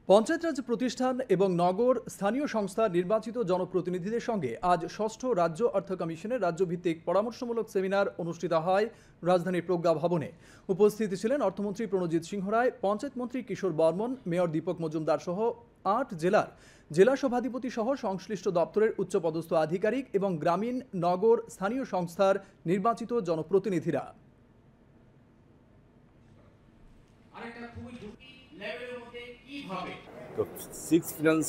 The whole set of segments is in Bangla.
পঞ্চায়েতরাজ প্রতিষ্ঠান এবং নগর স্থানীয় সংস্থা নির্বাচিত জনপ্রতিনিধিদের সঙ্গে আজ ষষ্ঠ রাজ্য অর্থ কমিশনের রাজ্যভিত্তিক পরামর্শমূলক সেমিনার অনুষ্ঠিত হয় রাজধানীর প্রজ্ঞা ভবনে। উপস্থিত ছিলেন অর্থমন্ত্রী প্রণজিৎ সিংহ রায়, পঞ্চায়েত মন্ত্রী কিশোর বর্মন, মেয়র দীপক মজুমদার সহ ৮ জেলার জেলা সভাধিপতি সহ সংশ্লিষ্ট দপ্তরের উচ্চপদস্থ আধিকারিক এবং গ্রামীণ নগর স্থানীয় সংস্থার নির্বাচিত জনপ্রতিনিধিরা। তো সিক্স ফিনান্স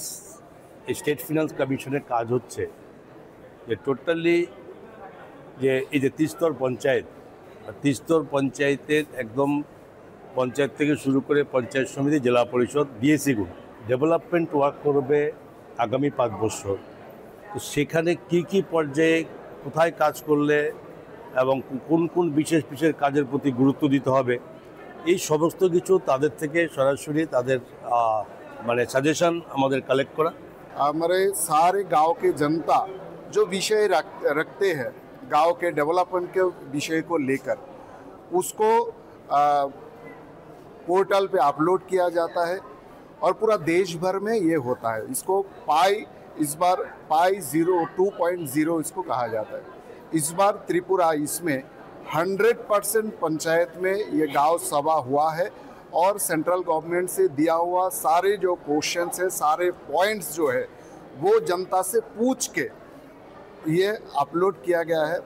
স্টেট ফিনান্স কমিশনের কাজ হচ্ছে যে টোটালি যে এই যে ত্রিস্তর পঞ্চায়েতের একদম পঞ্চায়েত থেকে শুরু করে পঞ্চায়েত সমিতি, জেলা পরিষদ, ডিএসিগুলো ডেভেলপমেন্ট ওয়ার্ক করবে আগামী 5 বছর। তো সেখানে কি পর্যায়ে কোথায় কাজ করলে এবং কোন কোন বিশেষ কাজের প্রতি গুরুত্ব দিতে হবে, এই সমস্ত কিছু তাদের থেকে সরাসরি তাদের মানে সাজেশন আমাদের কালেক্ট করা। हमारे सारे गांव के जनता जो विषय रखते हैं गांव के डेवलपमेंट के विषय को लेकर, उसको पोर्टल पे अपलोड किया जाता है और पूरा देश भर में ये होता है। इसको इस बार पाई 2.0 इसको कहा जाता है। इस बार त्रिपुरा इसमें 100% पंचायत में ये गांव सभा हुआ है और सेंट्रल गवर्नमेंट से दिया हुआ सारे जो क्वेश्चंस है, सारे पॉइंट्स जो है वो जनता से पूछ के ये अपलोड किया गया है।